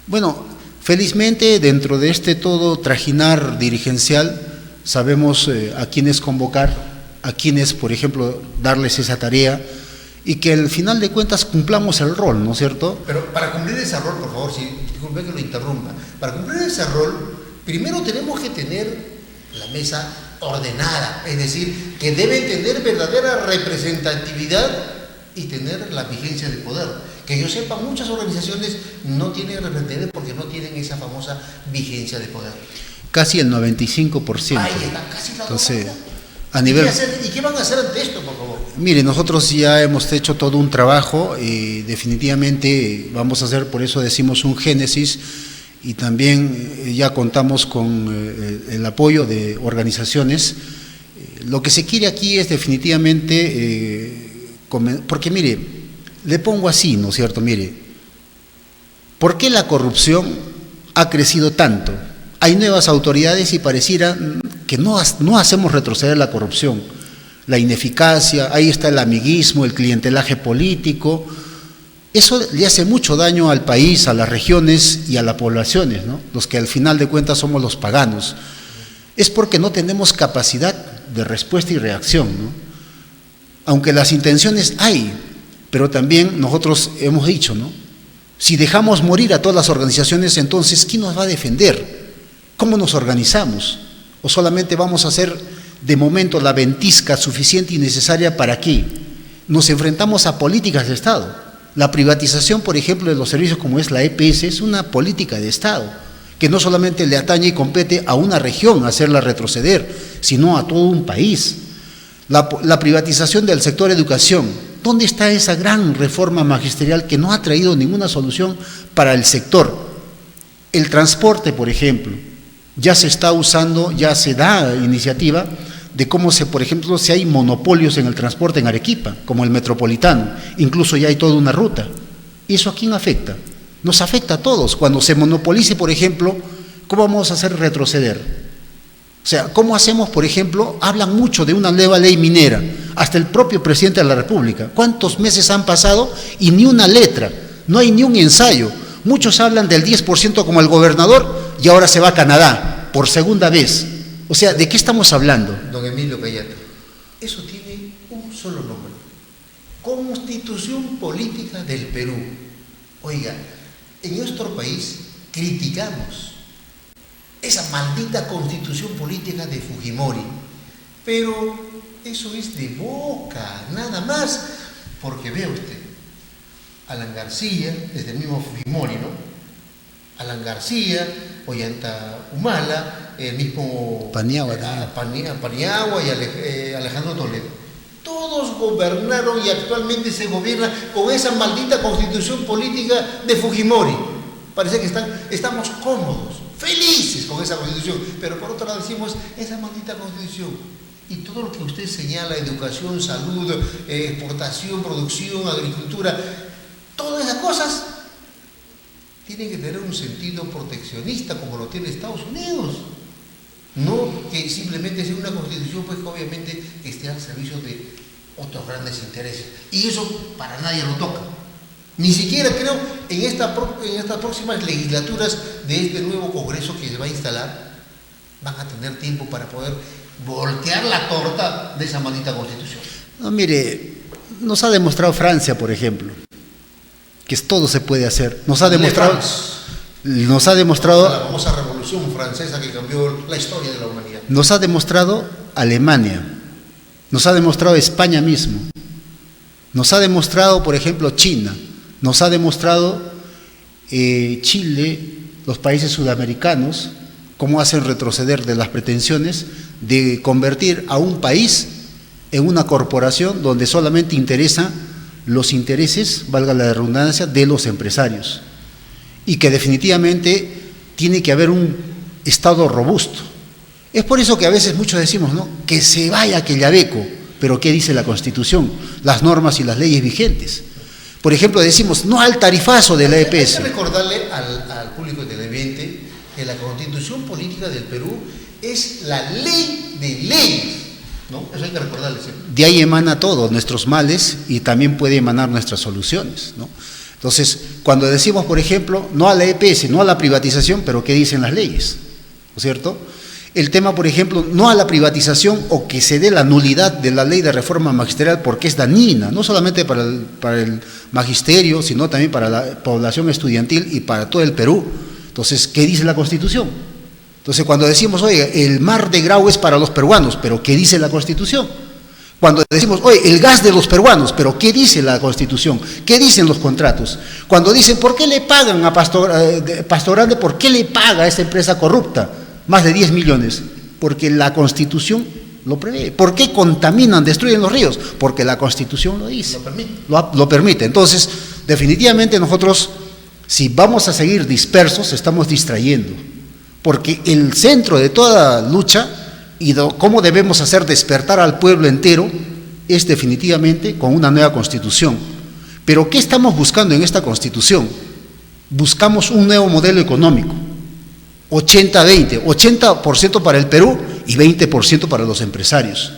Bueno, felizmente, dentro de este todo trajinar dirigencial, sabemos a quiénes convocar, a quienes, por ejemplo, darles esa tarea, y que al final de cuentas cumplamos el rol, ¿no es cierto? Pero para cumplir ese rol, por favor, disculpe que lo interrumpa, para cumplir ese rol, primero tenemos que tener la mesa ordenada, es decir, que debe tener verdadera representatividad y tener la vigencia de poder. Que yo sepa, muchas organizaciones no tienen representatividad porque no tienen esa famosa vigencia de poder. Casi el 95%. Ahí está, casi la Entonces, totalidad. a nivel... ¿Y qué van a hacer ante esto, por favor? Mire, nosotros ya hemos hecho todo un trabajo y definitivamente vamos a hacer, por eso decimos, un génesis, y también ya contamos con el apoyo de organizaciones. Lo que se quiere aquí es definitivamente, porque mire, le pongo así, ¿no es cierto? Mire, ¿por qué la corrupción ha crecido tanto? Hay nuevas autoridades y pareciera que no hacemos retroceder la corrupción, la ineficacia, ahí está el amiguismo, el clientelaje político. Eso le hace mucho daño al país, a las regiones y a las poblaciones, ¿no?, los que al final de cuentas somos los paganos. Es porque no tenemos capacidad de respuesta y reacción, ¿no? Aunque las intenciones hay, pero también nosotros hemos dicho, ¿no?, si dejamos morir a todas las organizaciones, entonces ¿quién nos va a defender? ¿Cómo nos organizamos? ¿O solamente vamos a hacer de momento la ventisca suficiente y necesaria para qué? Nos enfrentamos a políticas de Estado. La privatización, por ejemplo, de los servicios como es la EPS es una política de Estado, que no solamente le atañe y compete a una región hacerla retroceder, sino a todo un país. La privatización del sector educación, ¿dónde está esa gran reforma magisterial que no ha traído ninguna solución para el sector? El transporte, por ejemplo, ya se está usando, ya se da iniciativa de cómo por ejemplo, si hay monopolios en el transporte en Arequipa, como el metropolitano, incluso ya hay toda una ruta. ¿Y eso a quién afecta? Nos afecta a todos. Cuando se monopolice, por ejemplo, ¿cómo vamos a hacer retroceder? O sea, ¿cómo hacemos, por ejemplo? Hablan mucho de una nueva ley minera, hasta el propio presidente de la República. ¿Cuántos meses han pasado y ni una letra? No hay ni un ensayo. Muchos hablan del 10% como el gobernador y ahora se va a Canadá por segunda vez. O sea, ¿de qué estamos hablando? Don Emilio Cayato, eso tiene un solo nombre: Constitución Política del Perú. Oiga, en nuestro país criticamos esa maldita Constitución Política de Fujimori, pero eso es de boca, nada más, porque vea usted, Alan García, desde el mismo Fujimori, ¿no? Alan García, Ollanta Humala, el mismo Paniagua y Alejandro Toledo. Todos gobernaron y actualmente se gobierna con esa maldita Constitución Política de Fujimori. Parece que estamos cómodos, felices con esa Constitución, pero por otro lado decimos, esa maldita Constitución y todo lo que usted señala, educación, salud, exportación, producción, agricultura, todas esas cosas tienen que tener un sentido proteccionista como lo tiene Estados Unidos. No que simplemente sea una Constitución, pues que obviamente esté al servicio de otros grandes intereses. Y eso para nadie lo toca. Ni siquiera creo en estas próximas legislaturas de este nuevo Congreso que se va a instalar, van a tener tiempo para poder voltear la torta de esa maldita Constitución. No, mire, nos ha demostrado Francia, por ejemplo, que todo se puede hacer. Nos ha demostrado la famosa revolución francesa que cambió la historia de la humanidad. Nos ha demostrado Alemania, nos ha demostrado España mismo, nos ha demostrado, por ejemplo, China, nos ha demostrado Chile, los países sudamericanos, cómo hacen retroceder de las pretensiones de convertir a un país en una corporación donde solamente interesan los intereses, valga la redundancia, de los empresarios. Y que definitivamente tiene que haber un Estado robusto. Es por eso que a veces muchos decimos, ¿no?, que se vaya Quellaveco, pero ¿qué dice la Constitución? Las normas y las leyes vigentes. Por ejemplo, decimos no al tarifazo de la EPS. Hay que recordarle al público televidente que la Constitución Política del Perú es la ley de leyes, ¿no? Eso hay que recordarle siempre. De ahí emana todo, nuestros males, y también puede emanar nuestras soluciones, ¿no? Entonces, cuando decimos, por ejemplo, no a la EPS, no a la privatización, pero ¿qué dicen las leyes? ¿No es cierto? El tema, por ejemplo, no a la privatización o que se dé la nulidad de la ley de reforma magisterial porque es dañina, no solamente para el magisterio, sino también para la población estudiantil y para todo el Perú. Entonces, ¿qué dice la Constitución? Entonces, cuando decimos, oye, el mar de Grau es para los peruanos, pero ¿qué dice la Constitución? Cuando decimos, oye, el gas de los peruanos, pero ¿qué dice la Constitución? ¿Qué dicen los contratos? Cuando dicen, ¿por qué le pagan a Pastorande? ¿Por qué le paga a esta empresa corrupta más de 10 millones? Porque la Constitución lo prevé. ¿Por qué contaminan, destruyen los ríos? Porque la Constitución lo dice. Lo permite. Entonces, definitivamente nosotros, si vamos a seguir dispersos, estamos distrayendo. Porque el centro de toda lucha y cómo debemos hacer despertar al pueblo entero es definitivamente con una nueva Constitución. Pero ¿qué estamos buscando en esta Constitución? Buscamos un nuevo modelo económico, 80-20, 80% para el Perú y 20% para los empresarios.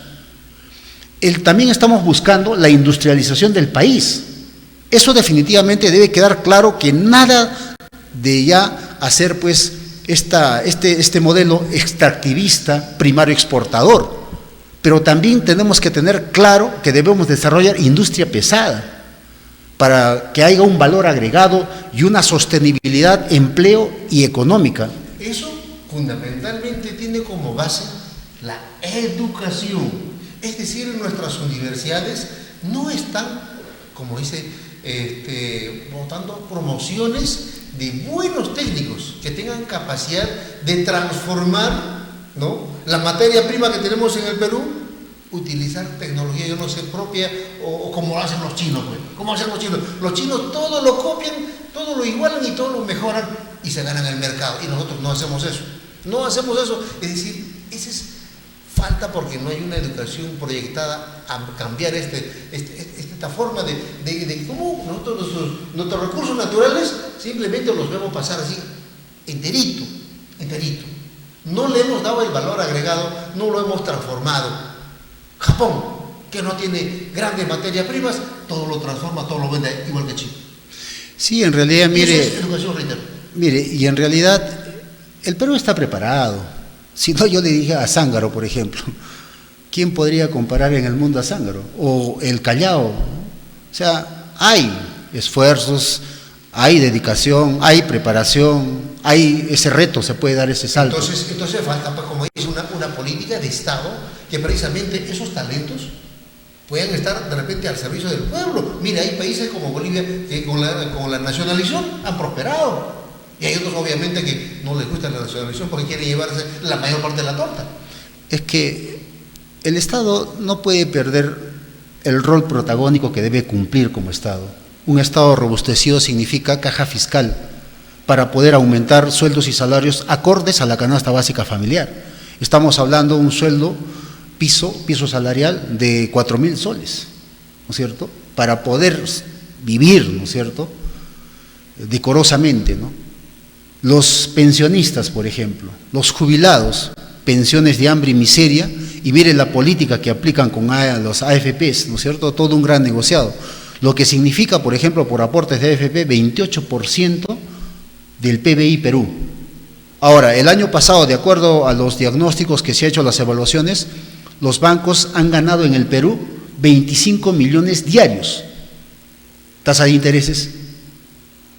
También estamos buscando la industrialización del país. Eso definitivamente debe quedar claro, que nada de ya hacer pues este modelo extractivista, primario exportador, pero también tenemos que tener claro que debemos desarrollar industria pesada para que haya un valor agregado y una sostenibilidad, empleo y económica. Eso fundamentalmente tiene como base la educación, es decir, nuestras universidades no están, como dice, votando promociones de buenos técnicos que tengan capacidad de transformar, ¿no?, la materia prima que tenemos en el Perú, utilizar tecnología, yo no sé, propia, o como lo hacen los chinos, pues. ¿Cómo hacen los chinos? Los chinos todo lo copian, todo lo igualan y todo lo mejoran y se ganan el mercado, y nosotros no hacemos eso. No hacemos eso, es decir, esa es falta porque no hay una educación proyectada a cambiar esta forma de cómo nosotros nuestros recursos naturales simplemente los vemos pasar así, enterito. No le hemos dado el valor agregado, no lo hemos transformado. Japón, que no tiene grandes materias primas, todo lo transforma, todo lo vende igual que China. Sí, en realidad, mire, eso es educación, reitero. Mire, y en realidad el Perú está preparado. Si no, yo le dije a Zángaro, por ejemplo, ¿quién podría comparar en el mundo a Zángaro? O el Callao. O sea, hay esfuerzos, hay dedicación, hay preparación, hay ese reto, se puede dar ese salto. Entonces falta, pues, como dice, una política de Estado que precisamente esos talentos puedan estar de repente al servicio del pueblo. Mira, hay países como Bolivia que con la nacionalización han prosperado. Y hay otros, obviamente, que no les gusta la nacionalización porque quieren llevarse la mayor parte de la torta. Es que el Estado no puede perder el rol protagónico que debe cumplir como Estado. Un Estado robustecido significa caja fiscal, para poder aumentar sueldos y salarios acordes a la canasta básica familiar. Estamos hablando de un sueldo piso salarial de 4.000 soles, ¿no es cierto?, para poder vivir, ¿no es cierto?, decorosamente, ¿no? Los pensionistas, por ejemplo, los jubilados, pensiones de hambre y miseria, y miren la política que aplican con los AFPs, ¿no es cierto?, todo un gran negociado, lo que significa, por ejemplo, por aportes de AFP, 28% del PBI Perú. Ahora, el año pasado, de acuerdo a los diagnósticos que se han hecho, las evaluaciones, los bancos han ganado en el Perú 25 millones diarios. ¿Tasa de intereses?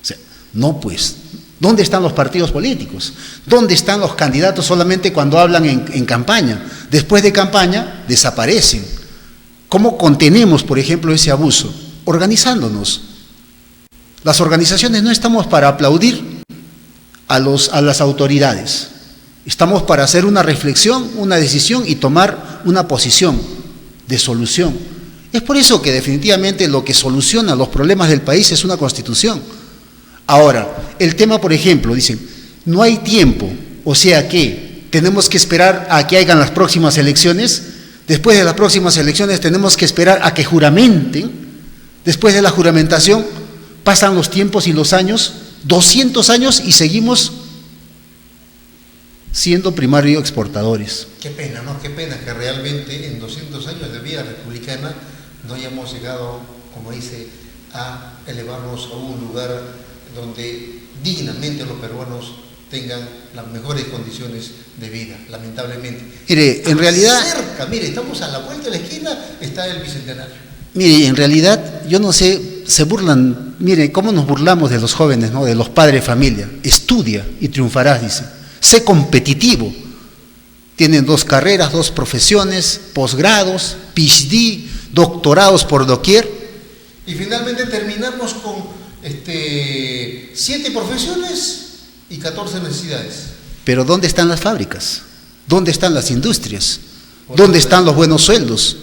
O sea, no, pues, ¿dónde están los partidos políticos? ¿Dónde están los candidatos solamente cuando hablan en campaña? Después de campaña, desaparecen. ¿Cómo contenemos, por ejemplo, ese abuso? Organizándonos. Las organizaciones no estamos para aplaudir a las autoridades. Estamos para hacer una reflexión, una decisión y tomar una posición de solución. Es por eso que definitivamente lo que soluciona los problemas del país es una constitución. Ahora, el tema, por ejemplo, dicen, no hay tiempo, o sea que tenemos que esperar a que hagan las próximas elecciones, después de las próximas elecciones tenemos que esperar a que juramenten, después de la juramentación pasan los tiempos y los años, 200 años y seguimos siendo primario exportadores. Qué pena, ¿no? Qué pena que realmente en 200 años de vida republicana no hayamos llegado, como dice, a elevarnos a un lugar donde dignamente los peruanos tengan las mejores condiciones de vida, lamentablemente. Mire, en realidad... Cerca, mire, estamos a la vuelta de la esquina, está el Bicentenario. Mire, en realidad, yo no sé, se burlan, mire, cómo nos burlamos de los jóvenes, ¿no?, de los padres de familia. Estudia y triunfarás, dice. Sé competitivo. Tienen 2 carreras, 2 profesiones, posgrados, PhD, doctorados por doquier. Y finalmente terminamos con 7 profesiones y 14 necesidades. Pero ¿dónde están las fábricas? ¿Dónde están las industrias? ¿Dónde están los buenos sueldos?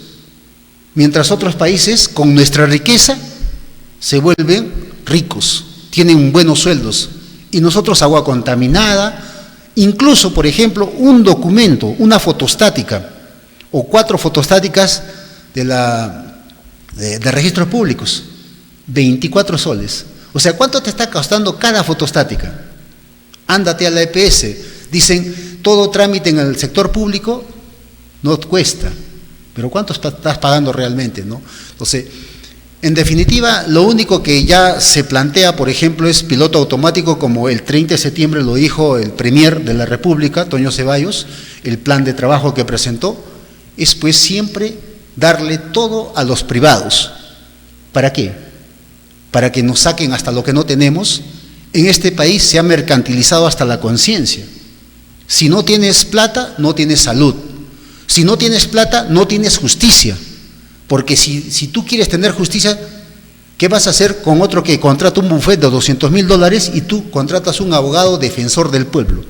Mientras otros países, con nuestra riqueza, se vuelven ricos, tienen buenos sueldos, y nosotros agua contaminada, incluso, por ejemplo, un documento, una fotostática, o 4 fotostáticas de registros públicos, 24 soles. O sea, ¿cuánto te está costando cada fotostática? Ándate a la EPS, dicen, todo trámite en el sector público no cuesta, pero ¿cuánto estás pagando realmente, no? Entonces, en definitiva, lo único que ya se plantea, por ejemplo, es piloto automático, como el 30 de septiembre lo dijo el Premier de la República, Toño Ceballos, el plan de trabajo que presentó, es pues siempre darle todo a los privados. ¿Para qué? Para que nos saquen hasta lo que no tenemos. En este país se ha mercantilizado hasta la conciencia. Si no tienes plata, no tienes salud. Si no tienes plata, no tienes justicia. Porque si tú quieres tener justicia, ¿qué vas a hacer con otro que contrata un bufete de $200.000 y tú contratas un abogado defensor del pueblo?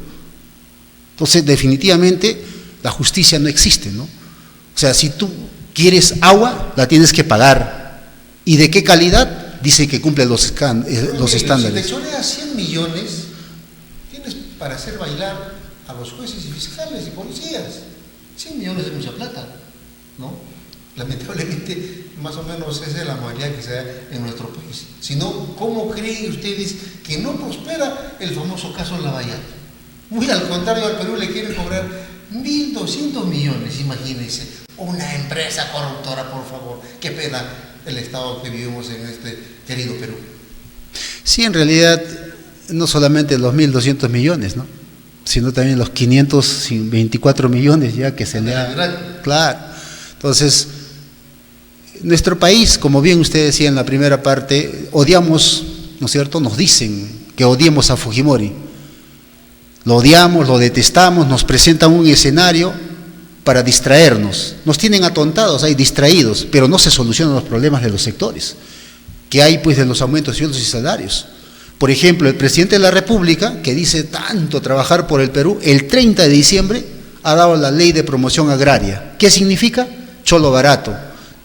Entonces, definitivamente, la justicia no existe, ¿no? O sea, si tú quieres agua, la tienes que pagar. ¿Y de qué calidad? Dice que cumple los estándares. Si te choreas 100 millones, tienes para hacer bailar a los jueces y fiscales y policías. 100 millones es mucha plata, ¿no? Lamentablemente, más o menos esa es la modalidad que se da en nuestro país. Si no, ¿cómo creen ustedes que no prospera el famoso caso Lavallato? Muy al contrario, al Perú le quieren cobrar 1.200 millones, imagínense. Una empresa corruptora, por favor. Qué pena el estado que vivimos en este querido Perú. Sí, en realidad, no solamente los 1.200 millones, ¿no?, sino también los 524 millones ya que se le ha... Claro. Entonces, nuestro país, como bien usted decía en la primera parte, odiamos, ¿no es cierto?, nos dicen que odiemos a Fujimori. Lo odiamos, lo detestamos, nos presentan un escenario para distraernos. Nos tienen atontados ahí, distraídos, pero no se solucionan los problemas de los sectores que hay, pues, de los aumentos de sueldos y salarios. Por ejemplo, el presidente de la República, que dice tanto trabajar por el Perú, el 30 de diciembre ha dado la ley de promoción agraria. ¿Qué significa? Cholo barato,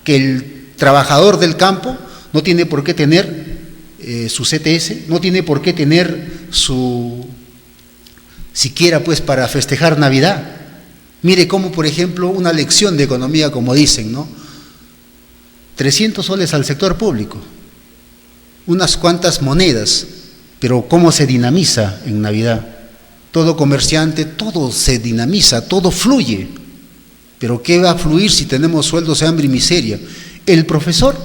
que el trabajador del campo no tiene por qué tener su CTS, no tiene por qué tener siquiera pues para festejar Navidad. Mire cómo, por ejemplo, una lección de economía, como dicen, ¿no? 300 soles al sector público, unas cuantas monedas, pero cómo se dinamiza en Navidad. Todo comerciante, todo se dinamiza, todo fluye. Pero ¿qué va a fluir si tenemos sueldos de hambre y miseria? El profesor,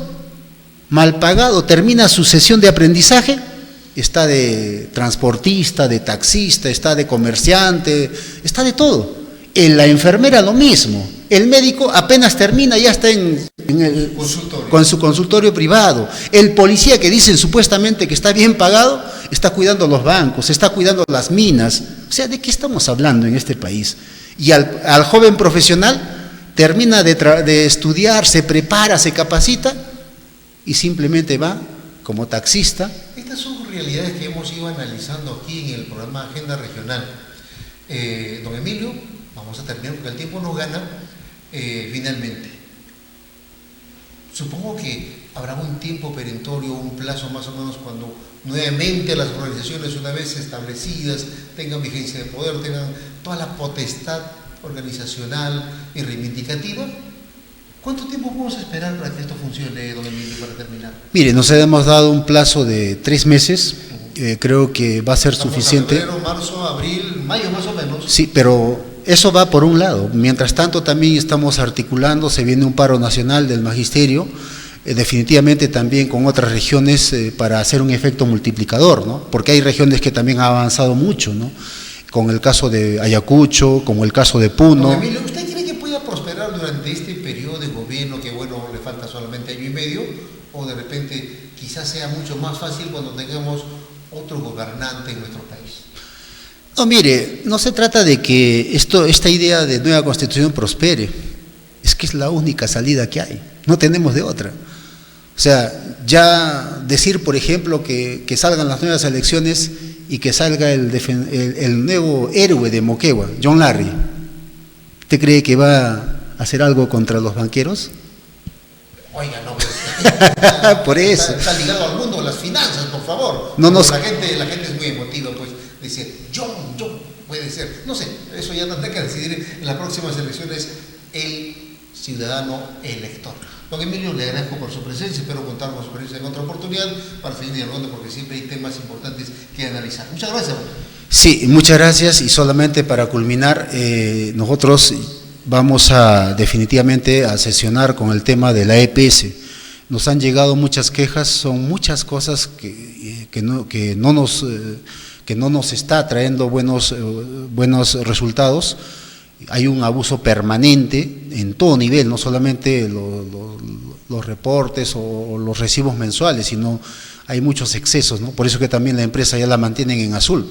mal pagado, termina su sesión de aprendizaje, está de transportista, de taxista, está de comerciante, está de todo. La enfermera lo mismo, el médico apenas termina, ya está con su consultorio privado. El policía que dicen supuestamente que está bien pagado, está cuidando los bancos, está cuidando las minas. O sea, ¿de qué estamos hablando en este país? Y al joven profesional termina de estudiar, se prepara, se capacita y simplemente va como taxista. Estas son realidades que hemos ido analizando aquí en el programa Agenda Regional. Don Emilio, vamos a terminar porque el tiempo nos gana finalmente. Supongo que habrá un tiempo perentorio, un plazo más o menos cuando nuevamente las organizaciones, una vez establecidas, tengan vigencia de poder, tengan toda la potestad organizacional y reivindicativa. ¿Cuánto tiempo podemos esperar para que esto funcione, don Emilio, para terminar? Mire, nos hemos dado un plazo de 3 meses, creo que va a ser suficiente. Febrero, marzo, abril, mayo más o menos. Sí, pero eso va por un lado. Mientras tanto también estamos articulando, se viene un paro nacional del magisterio, definitivamente también con otras regiones para hacer un efecto multiplicador, ¿no? Porque hay regiones que también han avanzado mucho, ¿no? Con el caso de Ayacucho, como el caso de Puno. Don Emilio, ¿usted cree que pueda prosperar durante este periodo de gobierno que, bueno, le falta solamente año y medio? ¿O de repente quizás sea mucho más fácil cuando tengamos otro gobernante en nuestro país? No, mire, no se trata de que esta idea de nueva constitución prospere, es que es la única salida que hay, no tenemos de otra. O sea, ya decir, por ejemplo, que salgan las nuevas elecciones y que salga el nuevo héroe de Moquegua, John Larry, ¿usted cree que va a hacer algo contra los banqueros? Oiga, no, pues, por eso. Está ligado al mundo de las finanzas, por favor. No nos... la gente es muy emotiva, pues, dice, John, puede ser. No sé, eso ya tendrá que decidir en las próximas elecciones el ciudadano elector. Don Emilio, le agradezco por su presencia, espero contar con su presencia en otra oportunidad para seguir dialogando porque siempre hay temas importantes que analizar. Muchas gracias. Sí, muchas gracias y solamente para culminar, nosotros vamos definitivamente a sesionar con el tema de la EPS. Nos han llegado muchas quejas, son muchas cosas que no nos está trayendo buenos resultados. Hay un abuso permanente en todo nivel, no solamente los reportes o los recibos mensuales, sino hay muchos excesos, ¿no? Por eso que también la empresa ya la mantienen en azul,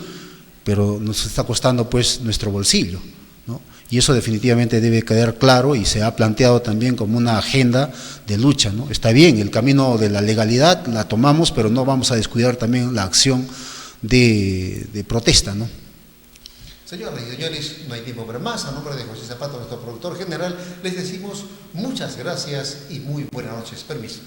pero nos está costando pues nuestro bolsillo, ¿no? Y eso definitivamente debe quedar claro y se ha planteado también como una agenda de lucha, ¿no? Está bien, el camino de la legalidad la tomamos, pero no vamos a descuidar también la acción de protesta, ¿no? Señoras y señores, no hay tiempo para más. A nombre de José Zapata, nuestro productor general, les decimos muchas gracias y muy buenas noches. Permiso.